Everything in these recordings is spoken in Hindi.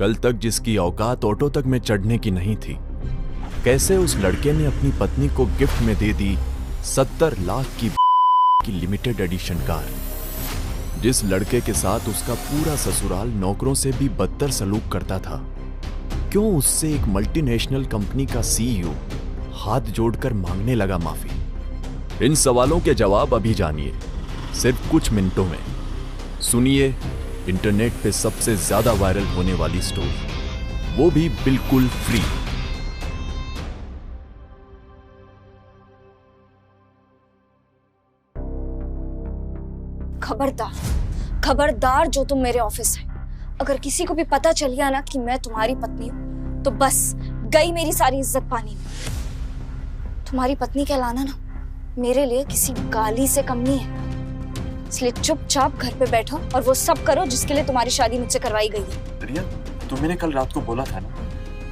कल तक जिसकी औकात ऑटो तक में चढ़ने की नहीं थी, कैसे उस लड़के ने अपनी पत्नी को गिफ्ट में दे दी 70 लाख की लिमिटेड एडिशन कार। जिस लड़के के साथ उसका पूरा ससुराल नौकरों से भी बदतर सलूक करता था, क्यों उससे एक मल्टीनेशनल कंपनी का सीईओ हाथ जोड़कर मांगने लगा माफी? इन सवालों के जवाब अभी जानिए, सिर्फ कुछ मिनटों में। सुनिए इंटरनेट पे सबसे ज्यादा वायरल होने वाली स्टोरी, वो भी बिल्कुल फ्री। खबरदार, खबरदार जो तुम मेरे ऑफिस है, अगर किसी को भी पता चल गया ना कि मैं तुम्हारी पत्नी हूं, तो बस गई मेरी सारी इज्जत पानी में। तुम्हारी पत्नी कहलाना ना मेरे लिए किसी गाली से कम नहीं है। इसलिए चुपचाप घर पे बैठो और वो सब करो जिसके लिए तुम्हारी शादी मुझसे करवाई गई है। रिया, तुम्हें ने कल रात को बोला था ना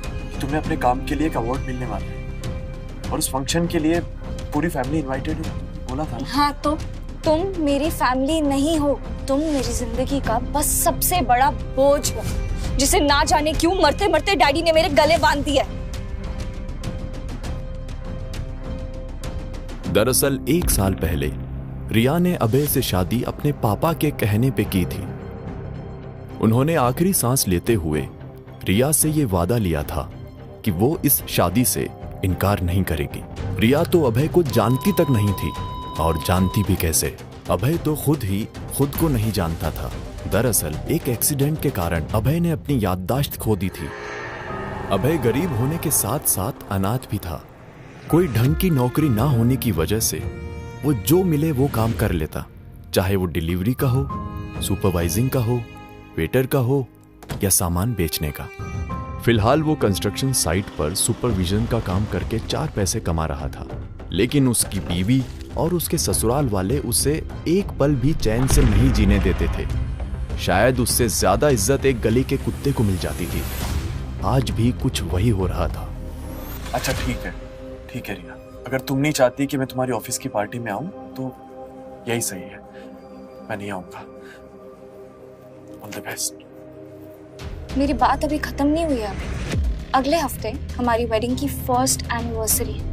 कि तुम्हें अपने काम के लिए एक अवार्ड मिलने वाला है और उस फंक्शन के लिए पूरी फैमिली इनवाइटेड है, बोला था ना? हाँ, तो तुम मेरी फैमिली नहीं हो, तुम मेरी जिंदगी का बस सबसे बड़ा बोझ हो, जिसे ना जाने क्यों मरते मरते डैडी ने मेरे गले बांध दिया। दरअसल 1 साल पहले रिया ने अभय से शादी अपने पापा के कहने पे की थी। उन्होंने आखिरी सांस लेते हुए रिया से ये वादा लिया था कि वो इस शादी से इनकार नहीं करेगी। रिया तो अभय को जानती तक नहीं थी, और जानती भी कैसे? अभय तो खुद ही खुद को नहीं जानता था। दरअसल एक एक्सीडेंट के कारण अभय ने अपनी याददाश्त खो दी थी। अभय गरीब होने के साथ साथ अनाथ भी था। कोई ढंग की नौकरी ना होने की वजह से वो जो मिले वो काम कर लेता, चाहे वो डिलीवरी का हो, सुपरवाइजिंग का हो, वेटर का हो या सामान बेचने का। फिलहाल वो कंस्ट्रक्शन साइट पर सुपरविजन का काम करके 4 पैसे कमा रहा था, लेकिन उसकी बीवी और उसके ससुराल वाले उसे एक पल भी चैन से नहीं जीने देते थे। शायद उससे ज्यादा इज्जत एक गली के कुत्ते को मिल जाती थी। आज भी कुछ वही हो रहा था। अच्छा ठीक है रिया, अगर तुम नहीं चाहती कि मैं तुम्हारी ऑफिस की पार्टी में आऊं तो यही सही है, मैं नहीं आऊंगा। All the best. मेरी बात अभी खत्म नहीं हुई है। अगले हफ्ते हमारी वेडिंग की 1st एनिवर्सरी है।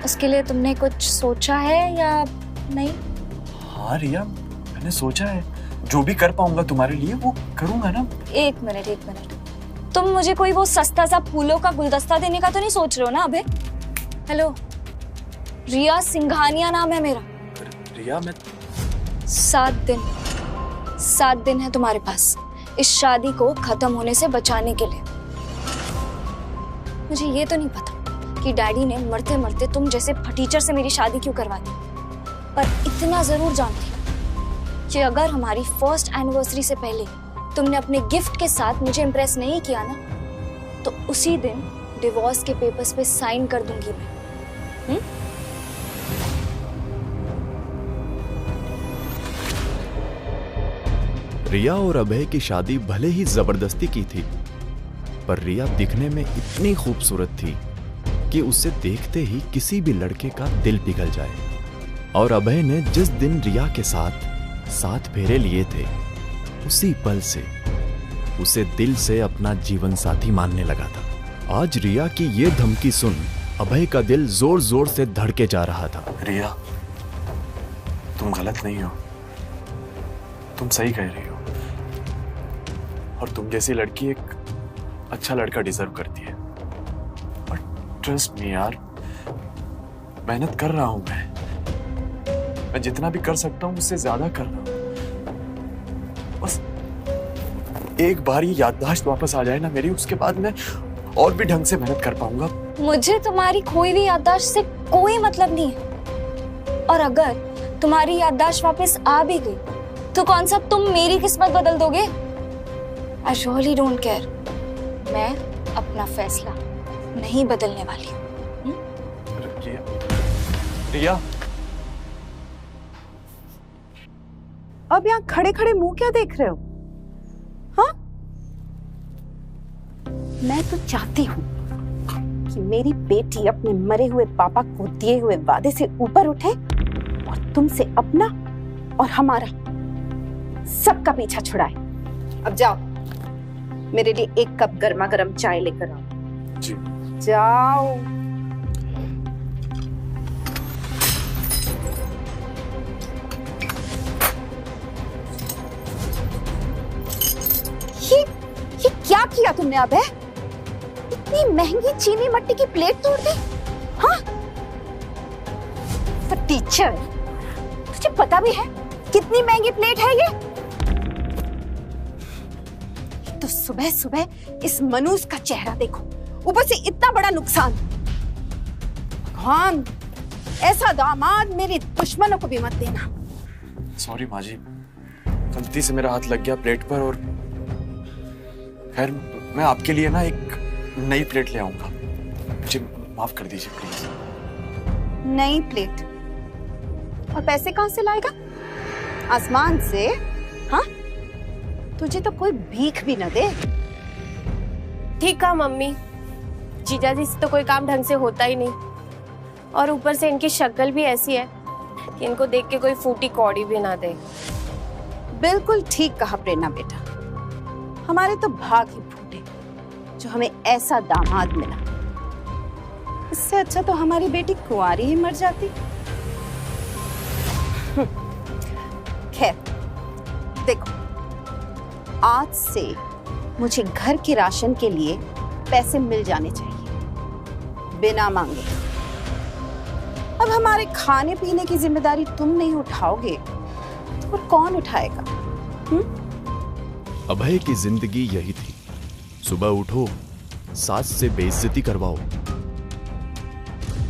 उसके लिए तुमने कुछ सोचा है या नहीं? हाँ रिया, मैंने सोचा है, जो भी कर पाऊंगा तुम्हारे लिए वो करूंगा ना। एक मिनट, तुम मुझे कोई वो सस्ता सा फूलों का गुलदस्ता देने का तो नहीं सोच रहे हो ना अबे? हेलो, रिया सिंघानिया नाम है मेरा। रिया, मैं 7 दिन है तुम्हारे पास इस शादी को खत्म होने से बचाने के लिए। मुझे ये तो नहीं पता कि डैडी ने मरते मरते तुम जैसे फटीचर से मेरी शादी क्यों करवा दी, पर इतना जरूर जानती हूँ कि अगर हमारी 1st एनिवर्सरी से पहले तुमने अपने गिफ्ट के साथ मुझे इम्प्रेस नहीं किया ना, तो उसी दिन डिवोर्स के पेपर्स पे साइन कर दूंगी मैं। रिया और अभय की शादी भले ही जबरदस्ती की थी, पर रिया दिखने में इतनी खूबसूरत थी कि उसे देखते ही किसी भी लड़के का दिल पिघल जाए। और अभय ने जिस दिन रिया के साथ 7 फेरे लिए थे, उसी पल से उसे दिल से अपना जीवन साथी मानने लगा था। आज रिया की ये धमकी सुन अभय का दिल जोर जोर से धड़के जा रहा था। रिया, तुम गलत नहीं हो, तुम सही कह रही हो, और तुम जैसी लड़की एक अच्छा लड़का डिजर्व करती है। और ट्रस्ट मी यार, मेहनत कर रहा हूं मैं जितना भी कर सकता हूं उससे ज्यादा कर रहा हूं। बस एक बार ये याददाश्त वापस आ जाए ना मेरी, उसके बाद मैं और भी ढंग से मेहनत कर पाऊंगा। मुझे तुम्हारी खोई हुई याददाश्त से कोई मतलब नहीं है, और अगर तुम्हारी याददाश्त वापस आ भी गई तो कौन सा तुम मेरी किस्मत बदल दोगे? I really don't care. मैं अपना फैसला नहीं बदलने वाली। रिया, अब यहाँ खड़े खड़े मुंह क्या देख रहे हो? हाँ, मैं तो चाहती हूँ कि मेरी बेटी अपने मरे हुए पापा को दिए हुए वादे से ऊपर उठे और तुमसे अपना और हमारा सबका पीछा छुड़ाए। अब जाओ। मेरे लिए एक कप गर्मा गर्म चाय लेकर आओ। जी। जाओ। ये क्या किया तुमने अबे? इतनी महंगी चीनी मट्टी की प्लेट तोड़ दी? हाँ? टीचर, तुझे पता भी है कितनी महंगी प्लेट है ये? तो सुबह सुबह इस मनूस का चेहरा देखो, ऊपर से इतना बड़ा नुकसान। भगवान, ऐसा दामाद मेरे दुश्मनों को भी मत देना। सॉरी माँ जी, गलती से मेरा हाथ लग गया प्लेट पर। और खैर, मैं आपके लिए ना एक नई प्लेट ले आऊंगा। मुझे माफ कर दीजिए प्लीज। नई प्लेट? और पैसे कहां से लाएगा? आसमान से? हाँ? तुझे तो कोई भीख भी न दे। ठीक कहा मम्मी, जीजा जी से तो कोई काम ढंग से होता ही नहीं, और ऊपर से इनकी शक्ल भी ऐसी है कि इनको देख के कोई फूटी कौड़ी भी ना दे। बिल्कुल ठीक कहा प्रेरणा बेटा, हमारे तो भाग ही फूटे जो हमें ऐसा दामाद मिला। इससे अच्छा तो हमारी बेटी कुंवारी ही मर जाती। खैर देखो, आज से मुझे घर के राशन के लिए पैसे मिल जाने चाहिए बिना मांगे। अब हमारे खाने पीने की जिम्मेदारी तुम नहीं उठाओगे तो फिर कौन उठाएगा? अभय की जिंदगी यही थी। सुबह उठो, सास से बेइज्जती करवाओ,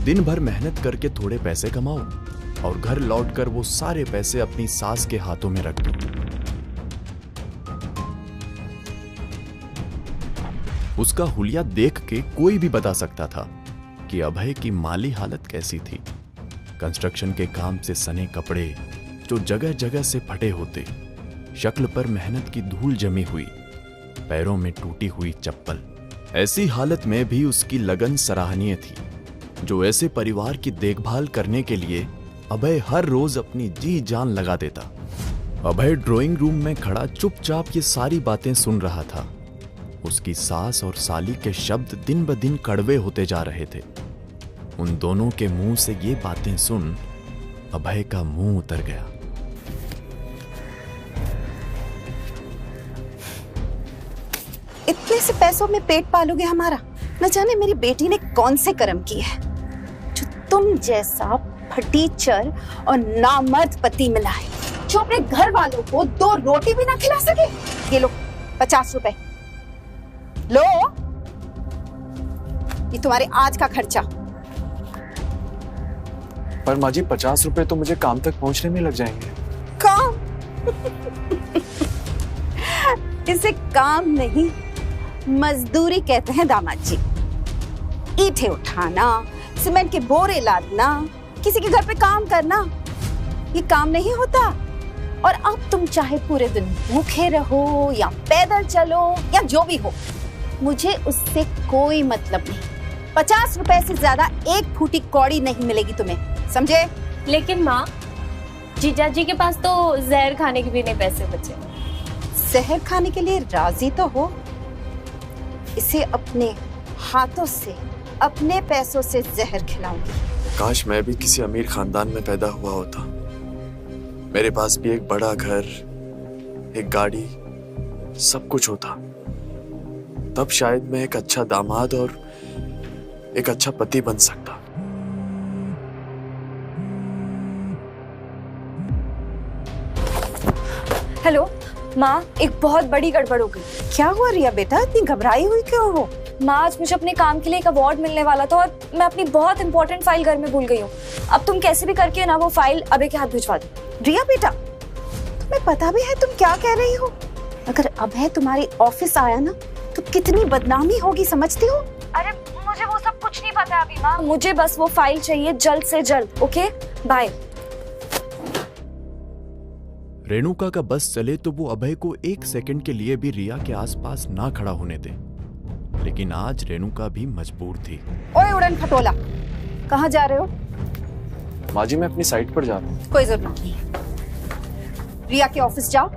दिन भर मेहनत करके थोड़े पैसे कमाओ और घर लौटकर वो सारे पैसे अपनी सास के हाथों में रख दो। उसका हुलिया देख के कोई भी बता सकता था कि अभय की माली हालत कैसी थी। कंस्ट्रक्शन के काम से सने कपड़े जो जगह जगह से फटे होते, शक्ल पर मेहनत की धूल जमी हुई, पैरों में टूटी हुई चप्पल। ऐसी हालत में भी उसकी लगन सराहनीय थी, जो ऐसे परिवार की देखभाल करने के लिए अभय हर रोज अपनी जी जान लगा देता। अभय ड्राइंग रूम में खड़ा चुपचाप ये सारी बातें सुन रहा था। उसकी सास और साली के शब्द दिन ब दिन कड़वे होते जा रहे थे। उन दोनों के मुंह से ये बातें सुन अभय का मुंह उतर गया। इतने से पैसों में पेट पालोगे हमारा? न जाने मेरी बेटी ने कौन से कर्म किए हैं जो तुम जैसा फटीचर और नामर्द पति मिला है, जो अपने घर वालों को 2 रोटी भी ना खिला सके। ये लो 50 रुपए लो, ये तुम्हारे आज का खर्चा। पर माँ जी, 50 रुपए तो मुझे काम तक पहुंचने में लग जाएंगे। काम? इसे काम नहीं, मजदूरी कहते हैं दामाद जी। ईंटें उठाना, सीमेंट के बोरे लादना, किसी के घर पे काम करना, ये काम नहीं होता। और अब तुम चाहे पूरे दिन भूखे रहो या पैदल चलो या जो भी हो, मुझे उससे कोई मतलब नहीं। 50 रुपए से ज्यादा एक फूटी कौड़ी नहीं मिलेगी तुम्हें, समझे? लेकिन माँ, जीजा जी के पास तो जहर खाने के भी नहीं पैसे बचे। जहर खाने के लिए राजी तो हो? इसे अपने हाथों से, अपने पैसों से जहर खिलाऊंगी। काश मैं भी किसी अमीर खानदान में पैदा हुआ होता। मेरे पास भी एक बड़ा घर, एक गाड़ी, सब कुछ होता। तब शायद मैं एक अच्छा दामाद और एक अच्छा पति बन सकता। हेलो माँ, एक बहुत बड़ी गड़बड़ हो गई। क्या हुआ रिया बेटा, इतनी घबराई हुई क्यों हो? माँ, आज मुझे अपने काम के लिए एक अवार्ड मिलने वाला था और मैं अपनी बहुत इंपॉर्टेंट फाइल घर में भूल गई हूँ। अब तुम कैसे भी करके ना वो फाइल अभय के हाथ भिजवा दो। रिया बेटा, तुम्हें पता भी है तुम क्या कह रही हो? अगर अभय तुम्हारे ऑफिस आया ना तो कितनी बदनामी होगी, समझती हो? अरे मुझे वो सब कुछ नहीं पता अभी माँ, मुझे बस वो फाइल चाहिए जल्द से जल्द। Okay, bye. रेणुका का बस चले तो वो अभय को 1 सेकंड के लिए भी रिया के आसपास ना खड़ा होने दे, लेकिन आज रेणुका भी मजबूर थी। ओए उड़न खटोला, कहाँ जा रहे हो? माँ जी, मैं अपनी साइट पर जा रहा हूँ। कोई जरूरत नहीं, रिया के ऑफिस जाओ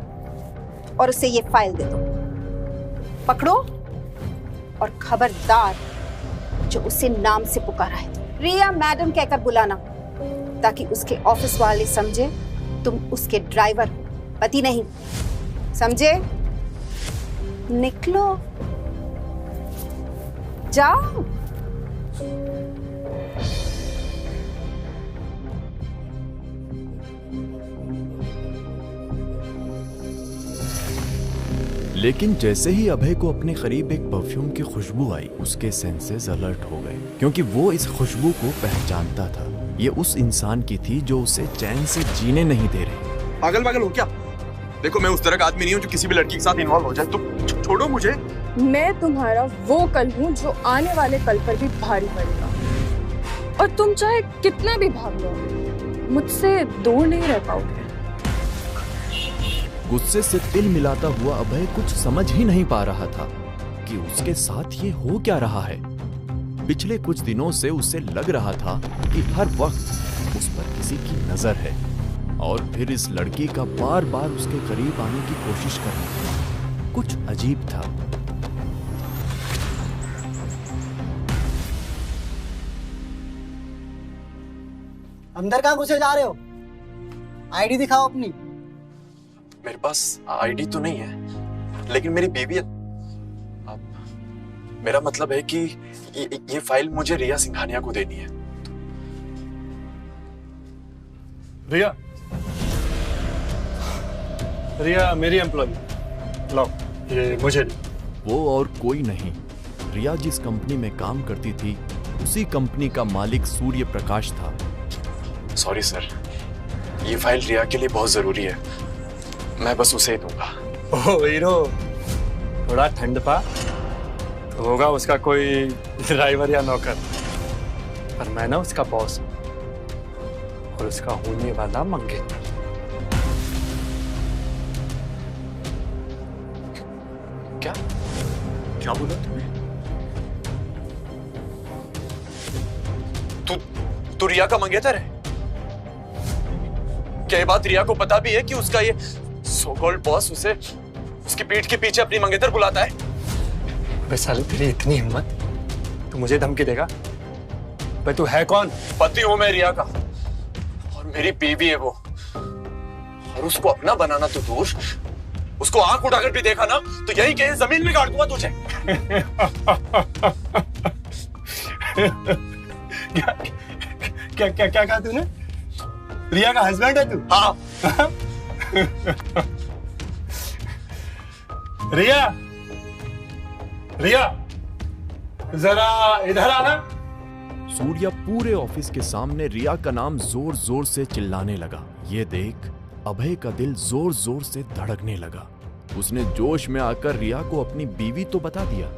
और उसे ये फाइल दे दो। पकड़ो और खबरदार जो उसे नाम से पुकारा है रिया मैडम कहकर बुलाना, ताकि उसके ऑफिस वाले समझे तुम उसके ड्राइवर हो, पति नहीं। समझे? निकलो, जाओ। लेकिन जैसे ही अभय को अपने करीब एक परफ्यूम की खुशबू आई, उसके सेंसेस अलर्ट हो गए, क्योंकि वो इस खुशबू को पहचानता था। ये उस इंसान की थी जो उसे चैन से जीने नहीं दे रही। पागल पागल हो क्या? देखो, मैं उस तरह का आदमी नहीं हूँ जो किसी भी लड़की के साथ इन्वॉल्व हो जाए। तुम छोड़ो मुझे। मैं तुम्हारा वो कल हूँ जो आने वाले कल पर भी भारी पड़ेगा, और तुम चाहे कितना भी भाग लो, मुझसे दूर नहीं रह पाओगे। गुस्से से तिल मिलाता हुआ अभय कुछ समझ ही नहीं पा रहा था कि उसके साथ ये हो क्या रहा है। पिछले कुछ दिनों से उसे लग रहा था कि हर वक्त उस पर किसी की नजर है, और फिर इस लड़की का बार बार उसके करीब आने की कोशिश करना कुछ अजीब था। अंदर कहाँ घुसे जा रहे हो? आईडी दिखाओ अपनी। मेरे पास आईडी तो नहीं है, लेकिन मेरी बीवी है। अब मेरा मतलब है कि ये फाइल मुझे रिया सिंघानिया को देनी है। रिया, रिया मेरी एम्प्लॉय। लो, ये मुझे दे। वो और कोई नहीं, रिया जिस कंपनी में काम करती थी उसी कंपनी का मालिक सूर्य प्रकाश था। सॉरी सर, ये फाइल रिया के लिए बहुत जरूरी है, मैं बस उसे ही दूंगा। ओह हीरो, थोड़ा ठंड पा तो होगा उसका कोई ड्राइवर या नौकर, पर मैं ना उसका बॉस हूं और उसका होने वाला मंगेतर। क्या क्या बोला तुमने? तू रिया का मंगेतर है? क्या ये बात रिया को पता भी है कि उसका ये सो कॉल्ड बॉस उसे उसकी पीठ के पीछे अपनी मंगेतर बुलाता है? अबे साले, तेरी इतनी हिम्मत, तू मुझे धमकी देगा? भाई तू है कौन? पति हूं मैं रिया का, और मेरी बीवी है वो, और उसको अपना बनाना तो दूर, उसको आंख उठाकर भी देखा ना तो यही कहीं जमीन में गाड़ दूंगा तुझे। क्या कहा तूने? रिया का हस्बैंड है तू? हाँ। रिया, रिया जरा इधर आना। सूर्या पूरे ऑफिस के सामने रिया का नाम जोर जोर से चिल्लाने लगा। ये देख अभय का दिल जोर जोर से धड़कने लगा। उसने जोश में आकर रिया को अपनी बीवी तो बता दिया,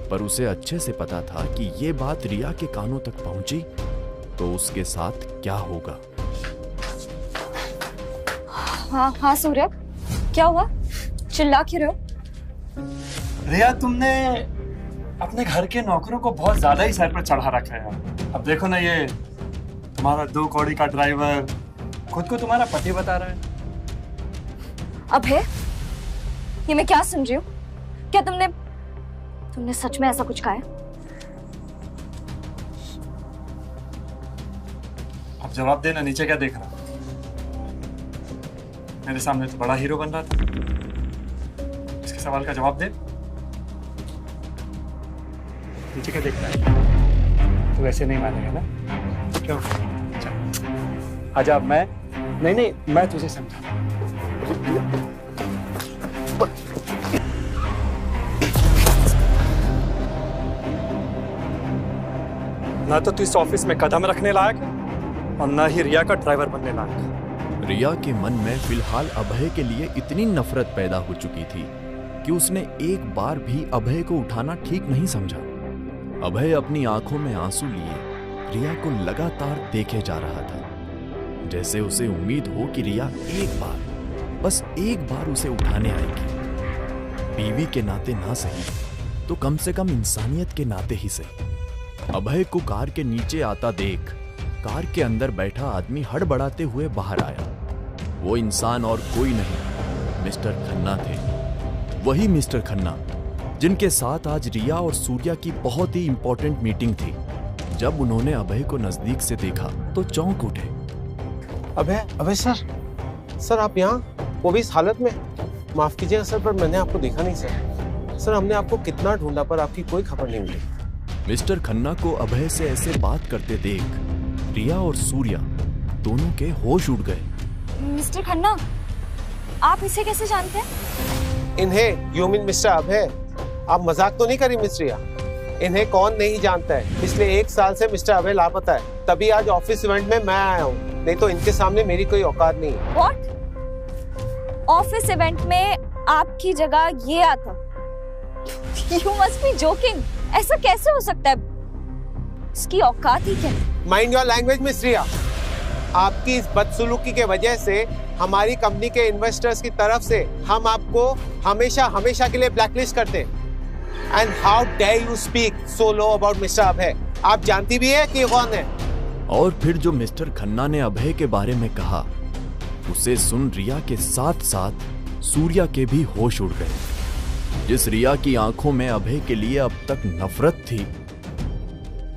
पर उसे अच्छे से पता था कि ये बात रिया के कानों तक पहुंची तो उसके साथ क्या होगा। हाँ सूर्य, क्या हुआ? चिल्ला क्यों रहे हो? रिया, तुमने अपने घर के नौकरों को बहुत ज्यादा ही सर पर चढ़ा रखा है। अब देखो ना, ये तुम्हारा 2 कौड़ी का ड्राइवर खुद को तुम्हारा पति बता रहा है। अभय, ये मैं क्या सुन रही हूँ? क्या तुमने सच में ऐसा कुछ कहा है? अब जवाब देना, नीचे क्या देख रहा? मेरे सामने तो बड़ा हीरो बन रहा था, इसके सवाल का जवाब दे। नीचे क्या देख रहा है? तू वैसे नहीं मानेगा ना? क्यों? आजा, नहीं, मैं तुझे समझा। ना तो तू इस ऑफिस में कदम रखने लायक और ना ही रिया का ड्राइवर बनने लायक। रिया के मन में फिलहाल अभय के लिए इतनी नफरत पैदा हो चुकी थी कि उसने एक बार भी अभय को उठाना ठीक नहीं समझा। अभय अपनी आंखों में आंसू लिए रिया को लगातार देखे जा रहा था, जैसे उसे उम्मीद हो कि रिया एक बार, बस एक बार उसे उठाने आएगी। बीवी के नाते ना सही तो कम से कम इंसानियत के नाते ही सही। अभय को कार के नीचे आता देख कार के अंदर बैठा आदमी हड़बड़ाते हुए बाहर आया। वो इंसान और कोई नहीं, मिस्टर खन्ना थे। वही मिस्टर खन्ना जिनके साथ आज रिया और सूर्या की बहुत ही इंपॉर्टेंट मीटिंग थी। जब उन्होंने अभय को नजदीक से देखा तो चौंक उठे। अभय सर आप यहाँ, वो भी इस हालत में? माफ कीजिएगा सर, पर मैंने आपको देखा नहीं सर। हमने आपको कितना ढूंढा पर आपकी कोई खबर नहीं मिली। मिस्टर खन्ना को अभय से ऐसे बात करते देख रिया और सूर्या दोनों के होश उड़ गए। मिस्टर खन्ना, आप इसे कैसे जानते हैं? इन्हें, यू मीन मिस्टर अभय? आप मजाक तो नहीं करी मिस रिया? इन्हें कौन नहीं जानता है? पिछले 1 साल से मिस्टर अभय लापता है, तभी आज ऑफिस इवेंट में मैं आया हूँ, नहीं तो इनके सामने मेरी कोई औकात नहीं है। What? ऑफिस इवेंट में आपकी जगह ये आता? You must be joking. ऐसा कैसे हो सकता है? इसकी औकात ही क्या? माइंड योर लैंग्वेज मिस रिया। आपकी इस बदसलूकी के वजह से हमारी कंपनी के इन्वेस्टर्स की तरफ से हम आपको हमेशा के लिए ब्लैकलिस्ट करते हैं। And how dare you speak so low about mister Abhay? आप जानती भी है कि ये कौन है? और फिर जो मिस्टर खन्ना ने अभय के बारे में कहा, उसे सुन रिया के साथ साथ सूर्या के भी होश उड़ गए। जिस रिया की आंखों में अभय के लिए अब तक नफरत थी,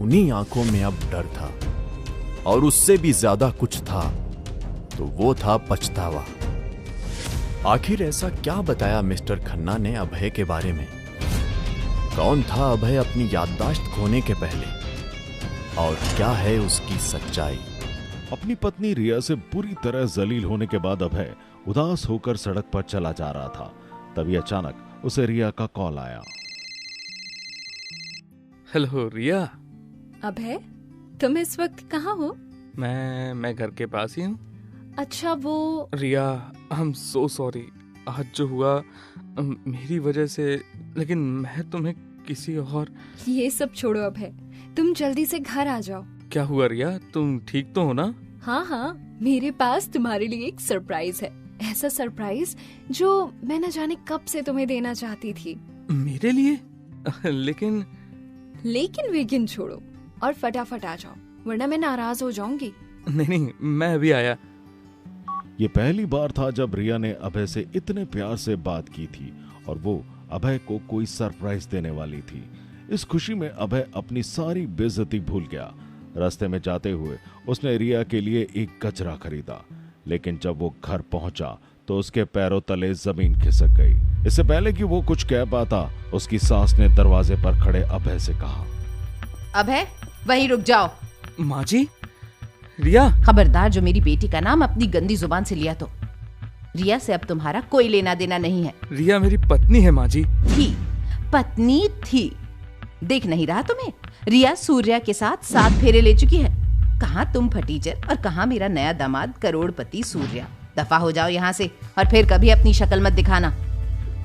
उन्हीं आंखों में अब डर था, और उससे भी ज्यादा कुछ था, तो वो था पछतावा। आखिर ऐसा क्या बताया मिस्टर खन्ना ने अभय के बारे में? कौन था अभय अपनी याददाश्त खोने के पहले, और क्या है उसकी सच्चाई? अपनी पत्नी रिया से पूरी तरह जलील होने के बाद अभय उदास होकर सड़क पर चला जा रहा था। तभी अचानक उसे रिया का कॉल आया। हेलो रिया। अभय, तुम इस वक्त कहाँ हो? मैं घर के पास ही हूँ। अच्छा, वो रिया, आई एम सो सॉरी। आज जो हुआ मेरी वजह से, लेकिन मैं तुम्हें किसी और... ये सब छोड़ो अभय, तुम जल्दी से घर आ जाओ। क्या हुआ रिया, तुम ठीक तो हो ना? हाँ, मेरे पास तुम्हारे लिए एक सरप्राइज है। ऐसा सरप्राइज जो मैं न जाने कब से तुम्हें देना चाहती थी। मेरे लिए? लेकिन वेकिन छोड़ो और फटाफट आ जाओ, वरना मैं नाराज हो जाऊंगी। नहीं, मैं अभी आया। ये पहली बार था जब रिया ने अभय से इतने प्यार से बात की थी, और वो अभय को कोई सरप्राइज देने वाली थी। इस खुशी में अभय अपनी सारी बेइज्जती भूल गया। रास्ते में जाते हुए उसने रिया के लिए एक गजरा खरीदा, लेकिन जब वो घर पहुंचा तो उसके पैरों तले जमीन खिसक गई। इससे पहले कि वो कुछ कह पाता, उसकी सास ने दरवाजे पर खड़े अभय से कहा, अभय, वहीं रुक जाओ। माँ जी। रिया, खबरदार जो मेरी बेटी का नाम अपनी गंदी जुबान से लिया तो। रिया से अब तुम्हारा कोई लेना देना नहीं है। रिया मेरी पत्नी है माँ जी। पत्नी थी, देख नहीं रहा तुम्हें? रिया सूर्या के साथ 7 फेरे ले चुकी है। कहाँ तुम फटीचर और कहाँ मेरा नया दामाद करोड़पति सूर्या। दफा हो जाओ यहाँ से, और फिर कभी अपनी शक्ल मत दिखाना।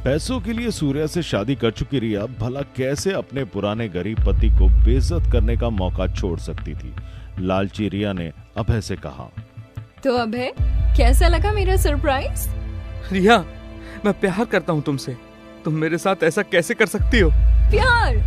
पैसों के लिए सूर्या से शादी कर चुकी रिया भला कैसे अपने पुराने गरीब पति को बेइज्जत करने का मौका छोड़ सकती थी? लालची रिया ने अभय से कहा, तो अभय, कैसा लगा मेरा सरप्राइज? रिया, मैं प्यार करता हूँ तुमसे। तुम मेरे साथ ऐसा कैसे कर सकती हो? प्यार?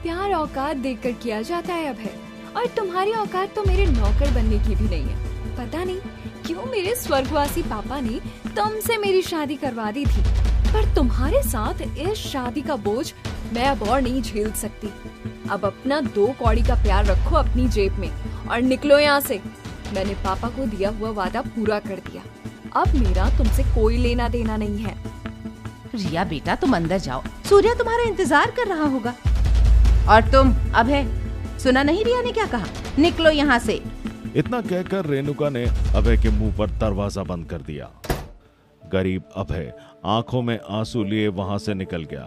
प्यार औकात देखकर किया जाता है अभय, और तुम्हारी औकात तो मेरे नौकर बनने की भी नहीं है। पता नहीं क्यों मेरे स्वर्गवासी पापा ने तुमसे मेरी शादी करवा दी थी, पर तुम्हारे साथ इस शादी का बोझ मैं अब और नहीं झेल सकती। अब अपना 2 कौड़ी का प्यार रखो अपनी जेब में और निकलो यहाँ से। मैंने पापा को दिया हुआ वादा पूरा कर दिया, अब मेरा तुमसे कोई लेना देना नहीं है। रिया बेटा, तुम अंदर जाओ, सूर्या तुम्हारा इंतजार कर रहा होगा। और तुम अभय, सुना नहीं रिया ने क्या कहा? निकलो यहाँ से। इतना कहकर रेणुका ने अभय के मुंह पर दरवाजा बंद कर दिया। गरीब अभय आंखों में आंसू लिए वहां से निकल गया।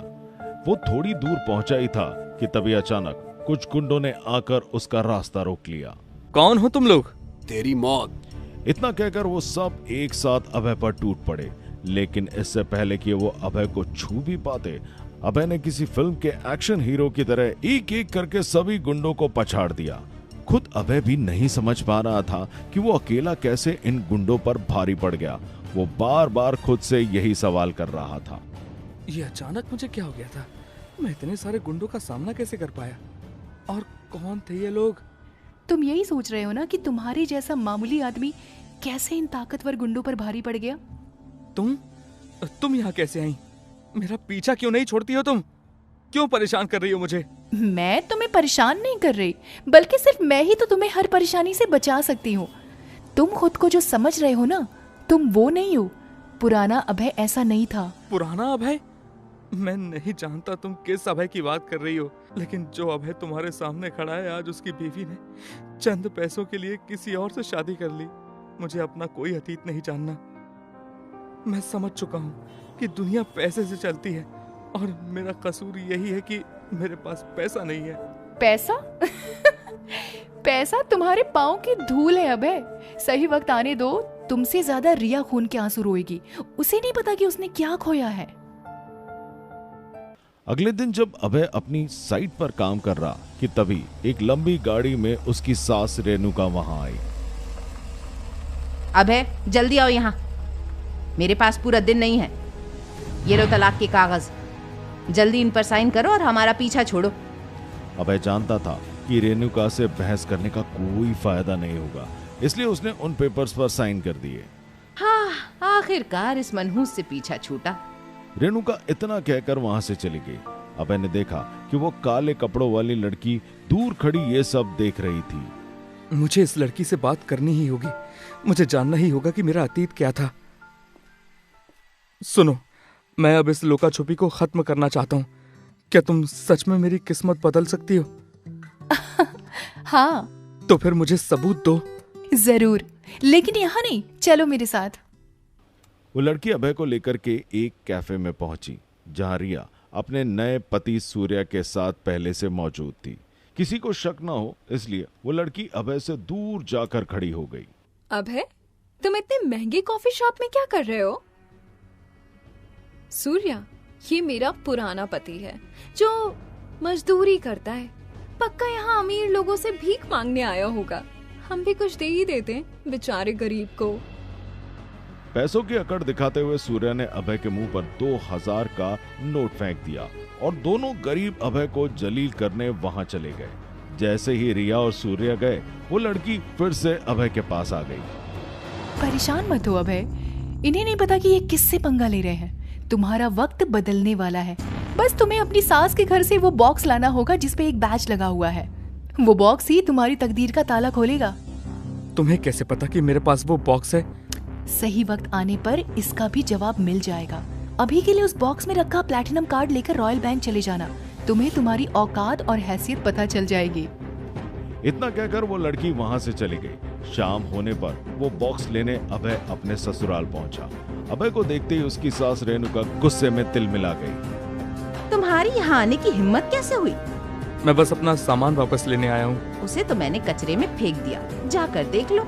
वो थोड़ी दूर पहुंचा ही था कि तभी अचानक कुछ गुंडों ने आकर उसका रास्ता रोक लिया। कौन हो तुम लोग? तेरी मौत। इतना कहकर वो सब एक साथ अभय पर टूट पड़े, लेकिन इससे पहले कि वो अभय को छू भी पाते, अभय ने किसी फिल्म के एक्शन हीरो की तरह एक एक करके सभी गुंडों को पछाड़ दिया। खुद अभय भी नहीं समझ पा रहा था कि वो अकेला कैसे इन गुंडों पर भारी पड़ गया। वो बार बार खुद से यही सवाल कर रहा था, ये अचानक मुझे क्या हो गया था? मैं इतने सारे गुंडों का सामना कैसे कर पाया? और कौन थे ये लोग? तुम यही सोच रहे हो ना कि तुम्हारे जैसा मामूली आदमी कैसे इन ताकतवर गुंडों पर भारी पड़ गया? तुम यहाँ कैसे आई? मेरा पीछा क्यों नहीं छोड़ती हो तुम? क्यों परेशान कर रही हो मुझे? मैं तुम्हें परेशान नहीं कर रही, बल्कि सिर्फ मैं ही तो तुम्हें हर परेशानी से बचा सकती हूँ। तुम खुद को जो समझ रहे हो ना, तुम वो नहीं हो। पुराना अभय ऐसा नहीं था। पुराना अभय? मैं नहीं जानता तुम किस अभय की बात कर रही हो, लेकिन जो अभय तुम्हारे सामने खड़ा है, आज उसकी बीवी ने चंद पैसों के लिए किसी और से शादी कर ली। मुझे अपना कोई अतीत नहीं जानना। मैं समझ चुका हूँ कि दुनिया पैसे से चलती है और मेरा कसूर यही है कि मेरे पास पैसा नहीं है। पैसा? पैसा तुम्हारे पाँव की धूल है अभय। सही वक्त आने दो, तुमसे ज्यादा रिया खून के आंसू रोएगी। उसे नहीं पता कि उसने क्या खोया है। अगले दिन जब अभय अपनी साइट पर काम कर रहा कि तभी एक लंबी गाड़ी में उसकी सास रेणुका वहां आई। अभय जल्दी आओ यहाँ, मेरे पास पूरा दिन नहीं है। ये लो तलाक के कागज, जल्दी इन पर साइन करो और हमारा पीछा छोड़ो। अभय जानता था कि रेणुका से बहस करने का कोई फायदा नहीं होगा, इसलिए उसने उन पेपर्स पर साइन कर दिए। हाँ, आखिरकार इस मनहूस से पीछा छूटा। रेणुका इतना कहकर वहां से चली गई। अभय ने देखा कि वो काले कपड़ों वाली लड़की दूर खड़ी ये सब देख रही थी। मुझे इस लड़की से बात करनी ही होगी। मुझे जानना ही होगा कि मेरा अतीत क्या था। सुनो, मैं अब इस लुका छुपी को खत्म करना चाहता हूँ। क्या तुम सच में मेरी किस्मत बदल सकती हो? हाँ। तो फिर मुझे सबूत दो। जरूर, लेकिन यहाँ नहीं, चलो मेरे साथ। वो लड़की अभय को लेकर के एक कैफे में पहुंची, जहां रिया अपने नए पति सूर्या के साथ पहले से मौजूद थी। किसी को शक ना हो इसलिए वो लड़की अभय से दूर जाकर खड़ी हो गई। अभय, तुम इतने महंगे कॉफी शॉप में क्या कर रहे हो? सूर्या, ये मेरा पुराना पति है जो मजदूरी करता है। पक्का यहाँ अमीर लोगों से भीख मांगने आया होगा। हम भी कुछ दे ही देते बेचारे गरीब को। पैसों की अकड़ दिखाते हुए सूर्या ने अभय के मुंह पर 2000 का नोट फेंक दिया और दोनों गरीब अभय को जलील करने वहां चले गए। जैसे ही रिया और सूर्या गए, वो लड़की फिर से अभय के पास आ गई। परेशान मत हो अभय, इन्हें नहीं पता कि ये किससे पंगा ले रहे हैं। तुम्हारा वक्त बदलने वाला है। बस तुम्हें अपनी सास के घर से वो बॉक्स लाना होगा जिसपे एक बैच लगा हुआ है। वो बॉक्स ही तुम्हारी तकदीर का ताला खोलेगा। तुम्हें कैसे पता कि मेरे पास वो बॉक्स है? सही वक्त आने पर इसका भी जवाब मिल जाएगा। अभी के लिए उस बॉक्स में रखा प्लैटिनम कार्ड लेकर रॉयल बैंक चले जाना। तुम्हें तुम्हारी औकात और हैसियत पता चल जाएगी। इतना कहकर वो लड़की वहां से चली गई। शाम होने पर वो बॉक्स लेने अभय अपने ससुराल पहुंचा। अभय को देखते ही उसकी सास रेणुका गुस्से में तिलमिला गई। तुम्हारी यहाँ आने की हिम्मत कैसे हुई? मैं बस अपना सामान वापस लेने आया हूँ। उसे तो मैंने कचरे में फेंक दिया, जाकर देख लो।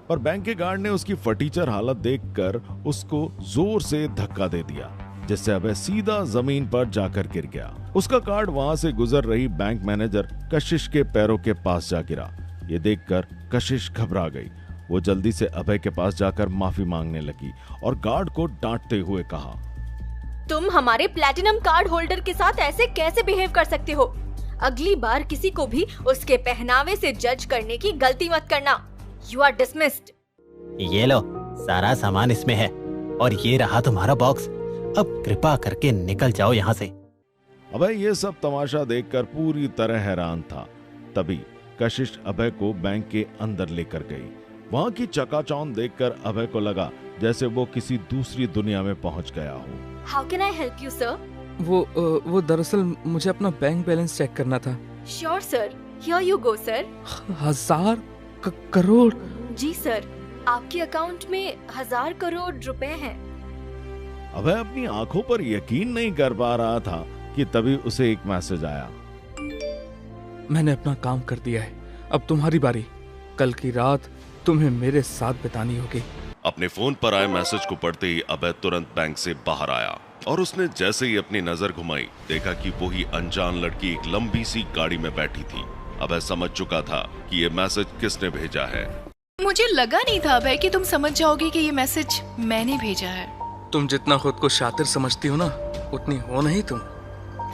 पर बैंक के गार्ड ने उसकी फटीचर हालत देखकर उसको जोर से धक्का दे दिया, जिससे अभय सीधा जमीन पर जाकर गिर गया। उसका कार्ड वहां से गुजर रही बैंक मैनेजर कशिश के पैरों के पास जा गिरा। ये देखकर कशिश घबरा गई। वो जल्दी से अभय के पास जाकर माफी मांगने लगी और गार्ड को डांटते हुए कहा, तुम हमारे प्लैटिनम कार्ड होल्डर के साथ ऐसे कैसे बिहेव कर सकते हो? अगली बार किसी को भी उसके पहनावे से जज करने की गलती मत करना। You are dismissed. ये लो, सारा सामान इसमें है और ये रहा तुम्हारा बॉक्स। अब कृपा करके निकल जाओ यहाँ से। अभय ये सब तमाशा देखकर पूरी तरह हैरान था। तभी कशिश अभय को बैंक के अंदर लेकर गई। वहाँ की चकाचौंध देखकर अभय को लगा जैसे वो किसी दूसरी दुनिया में पहुँच गया हो। How can I help you, sir? वो दरअसल मुझे अपना बैंक बैलेंस चेक करना था। Sure, sir. Here you go, sir. 1000 crore? जी सर, आपके अकाउंट में 1000 करोड़ रुपए हैं। अभय अपनी आंखों पर यकीन नहीं कर पा रहा था कि तभी उसे एक मैसेज आया। मैंने अपना काम कर दिया है, अब तुम्हारी बारी। कल की रात तुम्हें मेरे साथ बितानी होगी। अपने फोन पर आए मैसेज को पढ़ते ही अभय तुरंत बैंक से बाहर आया और उसने जैसे ही अपनी नजर घुमाई, देखा कि वही अनजान लड़की एक लंबी सी गाड़ी में बैठी थी। अभय समझ चुका था कि ये मैसेज किसने भेजा है। मुझे लगा नहीं था अभय कि तुम समझ जाओगे कि ये मैसेज मैंने भेजा है। तुम जितना खुद को शातिर समझती हो ना, उतनी हो नहीं तुम।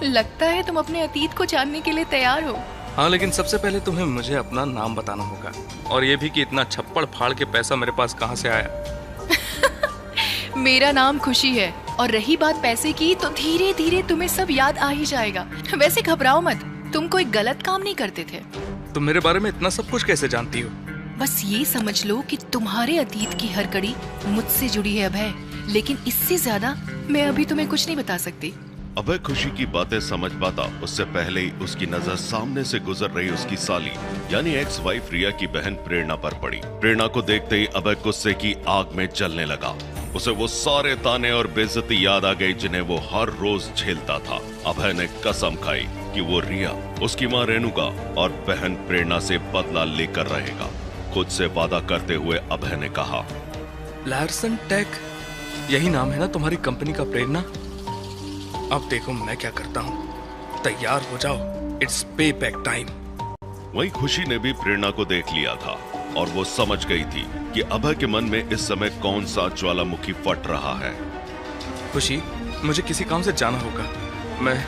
लगता है तुम अपने अतीत को जानने के लिए तैयार हो। हाँ, लेकिन सबसे पहले तुम्हें मुझे अपना नाम बताना होगा, और ये भी कि इतना छप्पड़ फाड़ के पैसा मेरे पास कहाँ से आया। मेरा नाम खुशी है, और रही बात पैसे की तो धीरे धीरे तुम्हें सब याद आ ही जाएगा। वैसे घबराओ मत, तुम कोई गलत काम नहीं करते थे। तुम मेरे बारे में इतना सब कुछ कैसे जानती हो? बस ये समझ लो कि तुम्हारे अतीत की हर कड़ी मुझसे जुड़ी है अभय, लेकिन इससे ज्यादा मैं अभी तुम्हें कुछ नहीं बता सकती। अभय खुशी की बातें समझ पाता उससे पहले ही उसकी नजर सामने से गुजर रही उसकी साली यानी एक्स वाइफ रिया की बहन प्रेरणा पर पड़ी। प्रेरणा को देखते ही अभय गुस्से की आग में जलने लगा। उसे वो सारे ताने और बेइज्जती याद आ गई जिन्हें वो हर रोज झेलता था। अभय ने कसम खाई कि वो रिया, उसकी माँ रेणुका और बहन प्रेरणा से बदला लेकर रहेगा। खुद से वादा करते हुए अभय ने कहा, लार्सन टेक, यही नाम है ना तुम्हारी कंपनी का? प्रेरणा, अब देखो मैं क्या करता हूँ, तैयार हो जाओ, इट्स पे बैक टाइम। वहीं खुशी ने भी प्रेरणा को देख लिया था और वो समझ गई थी कि अभय के मन में इस समय कौन सा ज्वालामुखी फट रहा है। खुशी, मुझे किसी काम से जाना होगा, मैं।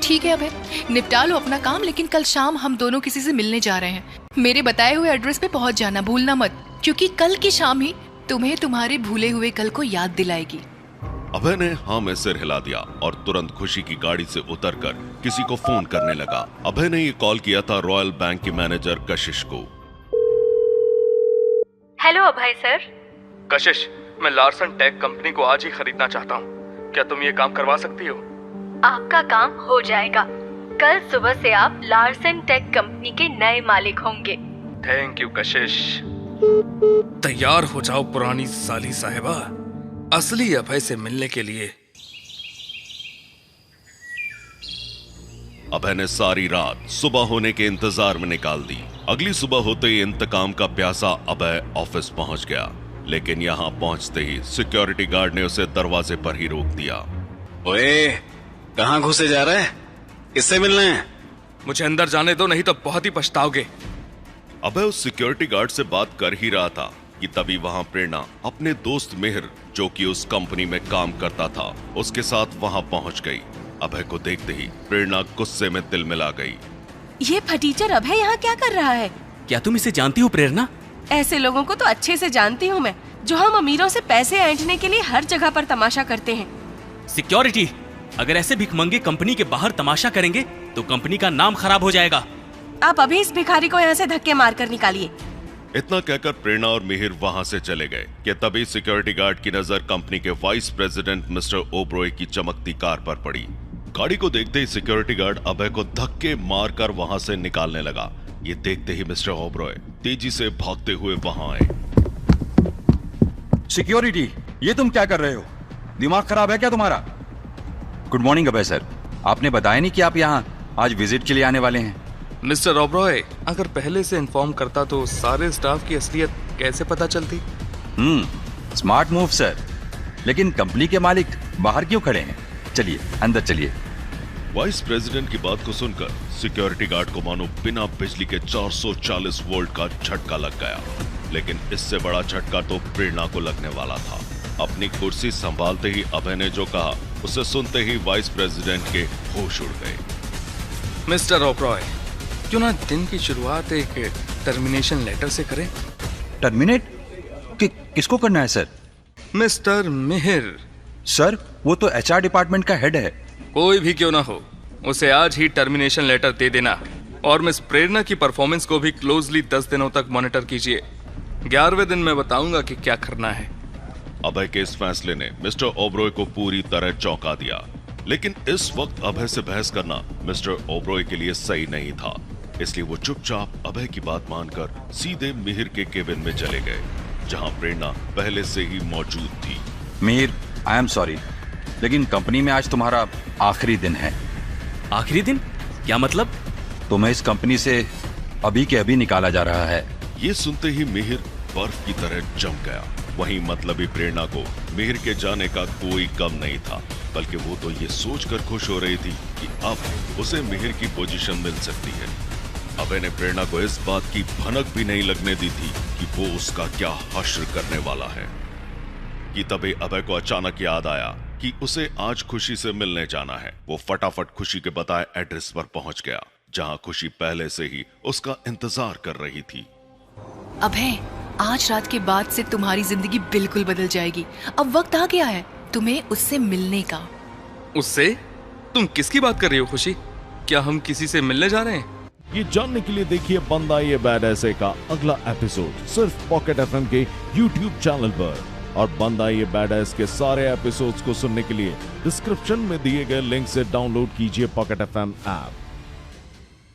ठीक है अभय, निपटा लो अपना काम, लेकिन कल शाम हम दोनों किसी से मिलने जा रहे हैं। मेरे बताए हुए एड्रेस पे पहुंच जाना, भूलना मत, क्योंकि कल की शाम ही तुम्हें तुम्हारे भूले हुए कल को याद दिलाएगी। अभय ने हाँ में सिर हिला दिया और तुरंत खुशी की गाड़ी से उतरकर किसी को फोन करने लगा। अभय ने ये कॉल किया था रॉयल बैंक की मैनेजर कशिश को। हेलो अभय सर। कशिश, मैं लार्सन टेक कंपनी को आज ही खरीदना चाहता हूँ, क्या तुम ये काम करवा सकती हो? आपका काम हो जाएगा, कल सुबह से आप लार्सन टेक कंपनी के नए मालिक होंगे। थैंक यू कशिश। तैयार हो जाओ पुरानी साली साहिबा, असली अभय से मिलने के लिए। अभय ने सारी रात सुबह होने के इंतजार में निकाल दी। अगली सुबह होते ही इंतकाम का प्यासा अभय ऑफिस पहुंच गया, लेकिन यहां पहुंचते ही सिक्योरिटी गार्ड ने उसे दरवाजे पर ही रोक दिया। ओए, कहां घुसे जा रहे हैं? किससे मिलना है? मुझे अंदर जाने दो, नहीं तो बहुत ही पछताओगे। अभय उस सिक्योरिटी गार्ड से बात कर ही रहा था कि तभी वहां प्रेरणा अपने दोस्त मिहिर, जो कि उस कंपनी में काम करता था, उसके साथ वहां पहुंच गई। अभय को देखते ही प्रेरणा गुस्से में तिलमिला गई। ये फटीचर अभय यहाँ क्या कर रहा है? क्या तुम इसे जानती हो प्रेरणा? ऐसे लोगों को तो अच्छे से जानती हूँ मैं, जो हम अमीरों से पैसे ऐंठने के लिए हर जगह पर तमाशा करते हैं। सिक्योरिटी, अगर ऐसे भिखमंगे कंपनी के बाहर तमाशा करेंगे तो कंपनी का नाम खराब हो जाएगा। आप अभी इस भिखारी को यहाँ से धक्के मारकर निकालिए। इतना कहकर प्रेरणा और मिहिर वहां से चले गए कि तभी सिक्योरिटी गार्ड की नजर कंपनी के वाइस प्रेसिडेंट मिस्टर ओब्रॉय की चमकती कार पर पड़ी। गाड़ी को देखते ही सिक्योरिटी गार्ड अभय को धक्के मारकर वहां से निकालने लगा। ये देखते ही मिस्टर ओब्रॉय तेजी से भागते हुए वहां आए। सिक्योरिटी, ये तुम क्या कर रहे हो? दिमाग खराब है क्या तुम्हारा? गुड मॉर्निंग अभय सर, आपने बताया नहीं कि आप यहाँ आज विजिट के लिए आने वाले हैं। मिस्टर ओब्रॉय, अगर पहले से इन्फॉर्म करता तो सारे स्टाफ की असलियत कैसे पता चलती? स्मार्ट मूव सर, लेकिन कंपनी के मालिक बाहर क्यों खड़े हैं? चलिए अंदर चलिए। वाइस प्रेसिडेंट की बात को सुनकर सिक्योरिटी गार्ड को मानो बिना बिजली के 440 वोल्ट का झटका लग गया, लेकिन इससे बड़ा झटका तो प्रेरणा को लगने वाला था। अपनी कुर्सी संभालते ही अभय ने जो कहा उसे सुनते ही वाइस प्रेसिडेंट के होश उड़ गए। मिस्टर ओब्रॉय, क्यों ना दिन की शुरुआत एक टर्मिनेशन लेटर से करें? टर्मिनेट? किसको करना है सर? मिस्टर मिहिर। सर, वो तो एचआर डिपार्टमेंट का हेड है। कोई भी क्यों ना हो, उसे आज ही टर्मिनेशन लेटर दे देना, और मिस प्रेरणा की परफॉर्मेंस को भी क्लोजली 10 दिनों तक मॉनिटर कीजिए। 11वें दिन मैं बताऊंगा कि क्या करना है। अभय के इस फैसले ने मिस्टर ओब्रॉय को पूरी तरह चौंका दिया, लेकिन इस वक्त अभय से बहस करना मिस्टर ओब्रॉय के लिए सही नहीं था, इसलिए वो चुपचाप अभय की बात मानकर सीधे मिहिर के केबिन में चले गए, जहां प्रेरणा पहले से ही मौजूद थी। मिहिर, आई एम सॉरी, लेकिन कंपनी में आज तुम्हारा आखिरी दिन है। आखिरी दिन? क्या मतलब? तुम्हें इस कंपनी से अभी के अभी निकाला जा रहा है। ये सुनते ही मिहिर बर्फ की तरह जम गया। वहीं मतलबी प्रेरणा को मिहिर के जाने का कोई गम नहीं था, बल्कि वो तो ये सोचकर खुश हो रही थी कि अब उसे मिहिर की पोजीशन मिल सकती है। अभय ने प्रेरणा को इस बात की भनक भी नहीं लगने दी थी कि वो उसका क्या हश्र करने वाला है, कि तभी अभय को अचानक याद आया कि उसे आज खुशी से मिलने जाना है। वो फटाफट खुशी के बताए एड्रेस पर पहुंच गया, जहां खुशी पहले से ही उसका इंतजार कर रही थी। अभय, आज रात के बाद से तुम्हारी जिंदगी बिल्कुल बदल जाएगी। अब वक्त आ गया है तुम्हें उससे मिलने का। उससे? तुम किसकी बात कर रही हो खुशी? क्या हम किसी से मिलने जा रहे हैं? ये जानने के लिए देखिए बंदा ये बैड ऐसे का अगला एपिसोड सिर्फ पॉकेट एफएम के YouTube चैनल पर। और बंदा ये बैड ऐस के सारे एपिसोड्स को सुनने के लिए डिस्क्रिप्शन में दिए गए लिंक से डाउनलोड कीजिए पॉकेट एफएम ऐप।